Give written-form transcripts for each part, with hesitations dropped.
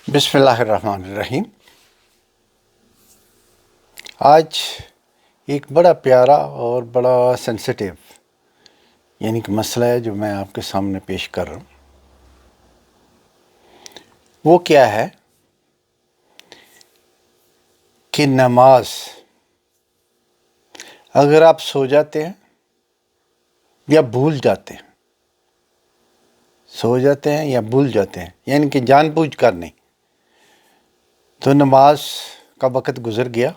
بسم اللہ الرحمن الرحیم۔ آج ایک بڑا پیارا اور بڑا سینسٹیو کہ مسئلہ ہے جو میں آپ کے سامنے پیش کر رہا ہوں۔ وہ کیا ہے کہ نماز اگر آپ سو جاتے ہیں یا بھول جاتے ہیں، سو جاتے ہیں یا بھول جاتے ہیں یعنی کہ جان بوجھ کر نہیں، تو نماز کا وقت گزر گیا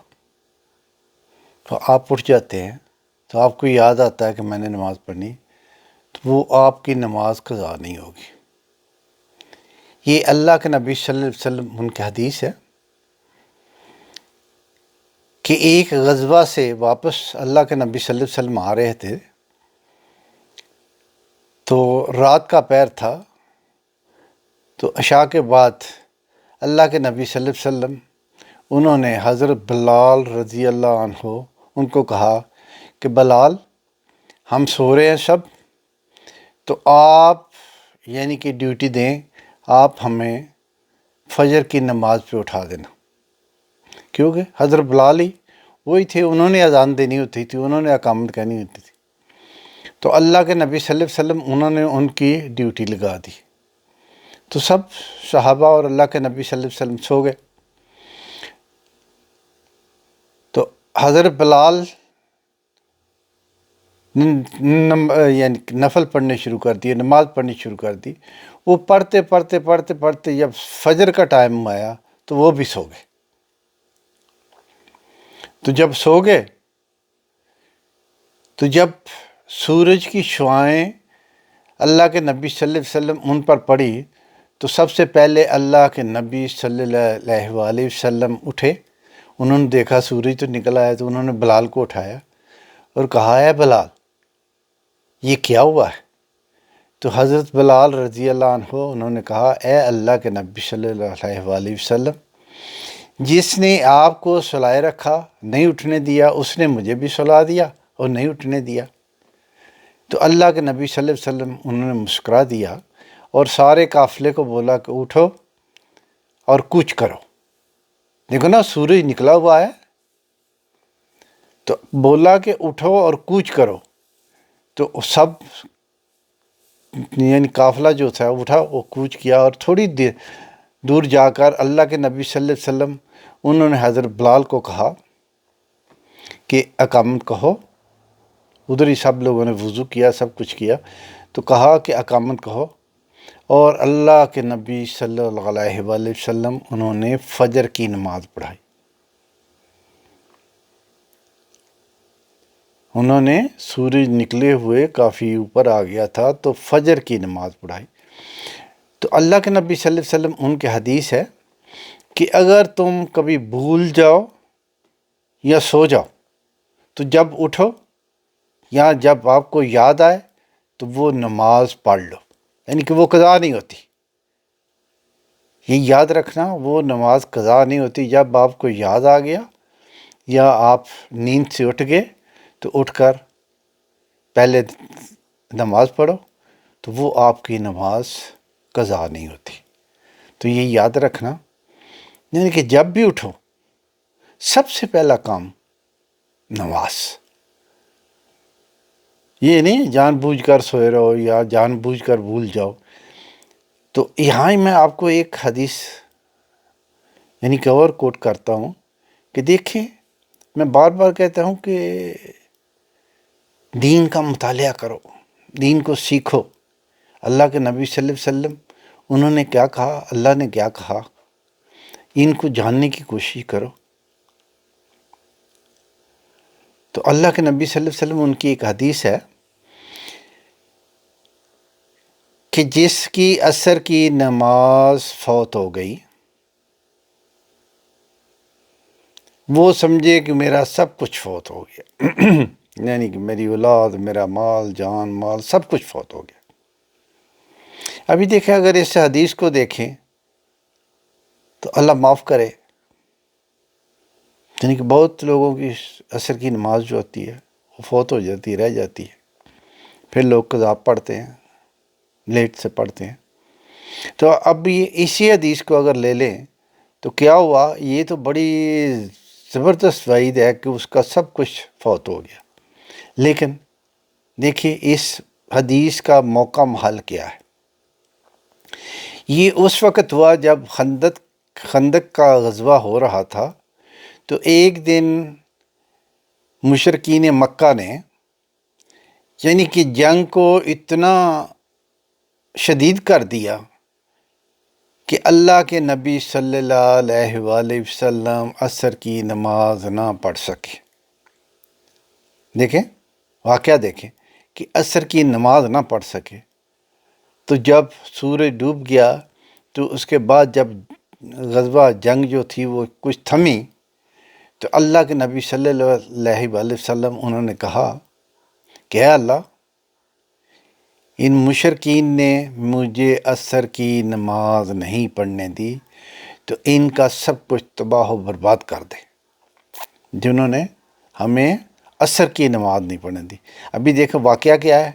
تو آپ اٹھ جاتے ہیں تو آپ کو یاد آتا ہے کہ میں نے نماز پڑھنی، تو وہ آپ کی نماز قضا نہیں ہوگی۔ یہ اللہ کے نبی صلی اللہ علیہ وسلم ان کی حدیث ہے کہ ایک غزوہ سے واپس اللہ کے نبی صلی اللہ علیہ وسلم آ رہے تھے، تو رات کا پہر تھا، تو عشاء کے بعد اللہ کے نبی صلی اللہ علیہ وسلم انہوں نے حضرت بلال رضی اللہ عنہ ان کو کہا کہ بلال، ہم سو رہے ہیں سب، تو آپ کہ ڈیوٹی دیں، آپ ہمیں فجر کی نماز پہ اٹھا دینا، کیونکہ حضرت بلال ہی وہی تھے، انہوں نے اذان دینی ہوتی تھی، انہوں نے اقامت کہنی ہوتی تھی، تو اللہ کے نبی صلی اللہ علیہ وسلم انہوں نے ان کی ڈیوٹی لگا دی، تو سب صحابہ اور اللہ کے نبی صلی اللہ علیہ وسلم سو گئے۔ تو حضرت بلال نفل پڑھنے شروع کر دیے، نماز پڑھنی شروع کر دی۔ وہ پڑھتے پڑھتے پڑھتے پڑھتے جب فجر کا ٹائم آیا تو وہ بھی سو گئے۔ تو جب سو گئے تو جب سورج کی شعاعیں اللہ کے نبی صلی اللہ علیہ وسلم ان پر پڑی تو سب سے پہلے اللہ کے نبی صلی اللہ علیہ وسلم اٹھے، انہوں نے دیکھا سورج تو نکل آیا، تو انہوں نے بلال کو اٹھایا اور کہا، اے بلال، یہ کیا ہوا ہے؟ تو حضرت بلال رضی اللہ عنہ انہوں نے کہا، اے اللہ کے نبی صلی اللہ علیہ وسلم، جس نے آپ کو سلائے رکھا، نہیں اٹھنے دیا، اس نے مجھے بھی سلا دیا اور نہیں اٹھنے دیا۔ تو اللہ کے نبی صلی اللہ علیہ وسلم انہوں نے مسکرا دیا اور سارے قافلے کو بولا کہ اٹھو اور کوچ کرو، دیکھو نا سورج نکلا ہوا ہے، تو بولا کہ اٹھو اور کوچ کرو، تو سب قافلہ جو تھا اٹھا، وہ کوچ کیا، اور تھوڑی دور جا کر اللہ کے نبی صلی اللہ علیہ وسلم انہوں نے حضرت بلال کو کہا کہ اقامت کہو۔ ادھر ہی سب لوگوں نے وضو کیا، سب کچھ کیا، تو کہا کہ اقامت کہو، اور اللہ کے نبی صلی اللہ علیہ وسلم انہوں نے فجر کی نماز پڑھائی۔ انہوں نے سورج نکلے ہوئے کافی اوپر آ گیا تھا تو فجر کی نماز پڑھائی۔ تو اللہ کے نبی صلی اللہ علیہ وسلم ان کی حدیث ہے کہ اگر تم کبھی بھول جاؤ یا سو جاؤ تو جب اٹھو یا جب آپ کو یاد آئے تو وہ نماز پڑھ لو، کہ وہ قضا نہیں ہوتی۔ یہ یاد رکھنا، وہ نماز قضا نہیں ہوتی۔ جب آپ کو یاد آ گیا یا آپ نیند سے اٹھ گئے تو اٹھ کر پہلے نماز پڑھو، تو وہ آپ کی نماز قضا نہیں ہوتی۔ تو یہ یاد رکھنا، کہ جب بھی اٹھو سب سے پہلا کام نماز، یہ نہیں جان بوجھ کر سوئے رہو یا جان بوجھ کر بھول جاؤ۔ تو یہاں ہی میں آپ کو ایک حدیث اور کوٹ کرتا ہوں کہ دیکھیں، میں بار بار کہتا ہوں کہ دین کا مطالعہ کرو، دین کو سیکھو۔ اللہ کے نبی صلی اللہ علیہ وسلم انہوں نے کیا کہا، اللہ نے کیا کہا، ان کو جاننے کی کوشش کرو۔ تو اللہ کے نبی صلی اللہ علیہ وسلم ان کی ایک حدیث ہے کہ جس کی عصر کی نماز فوت ہو گئی وہ سمجھے کہ میرا سب کچھ فوت ہو گیا، کہ میری اولاد، میرا مال، جان مال، سب کچھ فوت ہو گیا۔ ابھی دیکھیں، اگر اس حدیث کو دیکھیں تو اللہ معاف کرے، کہ بہت لوگوں کی عصر کی نماز جو ہوتی ہے وہ فوت ہو جاتی ہے، رہ جاتی ہے، پھر لوگ قضا پڑھتے ہیں، لیٹ سے پڑھتے ہیں۔ تو اب یہ اسی حدیث کو اگر لے لیں تو کیا ہوا، یہ تو بڑی زبردست وعید ہے کہ اس کا سب کچھ فوت ہو گیا. لیکن دیکھیے اس حدیث کا موقع محل کیا ہے. یہ اس وقت ہوا جب خندق کا غزوہ ہو رہا تھا. تو ایک دن مشرکین مکہ نے یعنی کہ جنگ کو اتنا شدید کر دیا کہ اللہ کے نبی صلی اللہ علیہ وآلہ وسلم عصر کی نماز نہ پڑھ سکے. دیکھیں واقعہ، دیکھیں کہ عصر کی نماز نہ پڑھ سکے. تو جب سورج ڈوب گیا تو اس کے بعد جب غزوہ جنگ جو تھی وہ کچھ تھمی، تو اللہ کے نبی صلی اللہ علیہ وآلہ وسلم انہوں نے کہا کہ اے اللہ، ان مشرکین نے مجھے عصر کی نماز نہیں پڑھنے دی، تو ان کا سب کچھ تباہ و برباد کر دے، جنہوں نے ہمیں عصر کی نماز نہیں پڑھنے دی. ابھی دیکھو واقعہ کیا ہے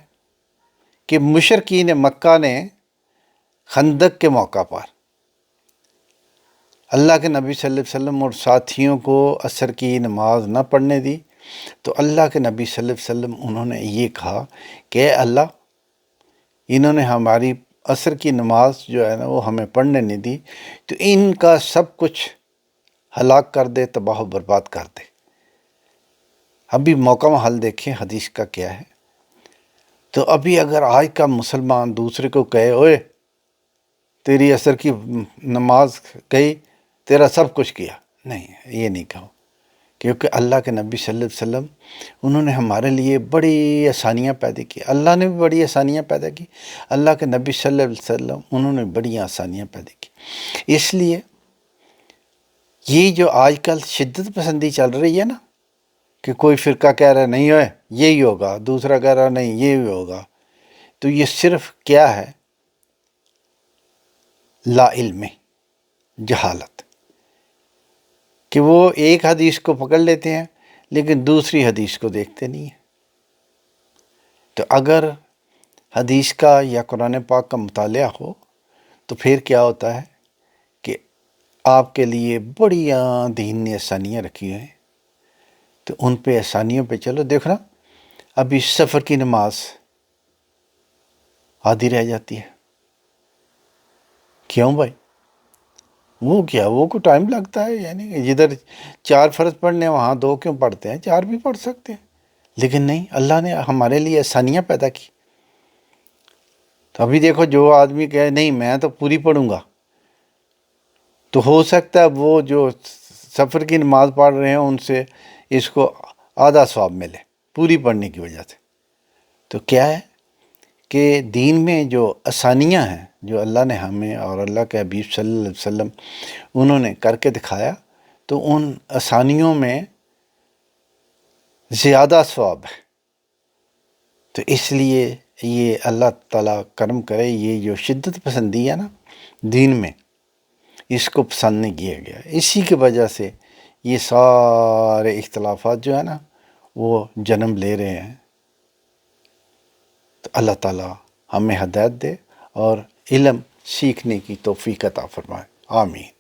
کہ مشرکین مکہ نے خندق کے موقع پر اللہ کے نبی صلی اللہ علیہ وسلم اور ساتھیوں کو عصر کی نماز نہ پڑھنے دی. تو اللہ کے نبی صلی اللہ علیہ وسلم انہوں نے یہ کہا کہ اے اللہ، انہوں نے ہماری عصر کی نماز جو ہے نا وہ ہمیں پڑھنے نہیں دی، تو ان کا سب کچھ ہلاک کر دے، تباہ و برباد کر دے. ابھی موقع محل دیکھیں حدیث کا کیا ہے. تو ابھی اگر آج کا مسلمان دوسرے کو کہے اوئے تیری عصر کی نماز گئی، تیرا سب کچھ کیا، نہیں، یہ نہیں کہو. کیونکہ اللہ کے نبی صلی اللہ علیہ وسلم انہوں نے ہمارے لیے بڑی آسانیاں پیدا کی. اللہ نے بھی بڑی آسانیاں پیدا کی. اللہ کے نبی صلی اللہ علیہ وسلم انہوں نے بڑی آسانیاں پیدا کی. اس لیے یہ جو آج کل شدت پسندی چل رہی ہے نا، کہ کوئی فرقہ کہہ رہا ہے نہیں ہوئے یہی ہوگا، دوسرا کہہ رہا نہیں یہی ہوگا، تو یہ صرف کیا ہے؟ لا علم، جہالت، کہ وہ ایک حدیث کو پکڑ لیتے ہیں لیکن دوسری حدیث کو دیکھتے نہیں ہیں. تو اگر حدیث کا یا قرآن پاک کا مطالعہ ہو تو پھر کیا ہوتا ہے کہ آپ کے لیے بڑی دین نے آسانیاں رکھی ہیں، تو ان پہ آسانیوں پہ چلو. دیکھو نا، ابھی سفر کی نماز آدھی رہ جاتی ہے. کیوں بھائی؟ وہ کیا، وہ کو ٹائم لگتا ہے، یعنی کہ جدھر 4 فرض پڑھنے وہاں 2 کیوں پڑھتے ہیں؟ 4 بھی پڑھ سکتے ہیں. لیکن نہیں، اللہ نے ہمارے لیے آسانیاں پیدا کی. تو ابھی دیکھو جو آدمی کہے نہیں میں تو پوری پڑھوں گا، تو ہو سکتا ہے وہ جو سفر کی نماز پڑھ رہے ہیں ان سے اس کو آدھا ثواب ملے پوری پڑھنے کی وجہ سے. تو کیا ہے کہ دین میں جو آسانیاں ہیں جو اللہ نے ہمیں اور اللہ کے حبیب صلی اللہ علیہ وسلم انہوں نے کر کے دکھایا، تو ان آسانیوں میں زیادہ ثواب ہے. تو اس لیے یہ اللہ تعالیٰ کرم کرے، یہ جو شدت پسندی ہے نا دین میں، اس کو پسند نہیں کیا گیا. اسی کی وجہ سے یہ سارے اختلافات جو ہے نا وہ جنم لے رہے ہیں. تو اللہ تعالیٰ ہمیں ہدایت دے اور علم سیکھنے کی توفیق عطا فرمائے. آمین.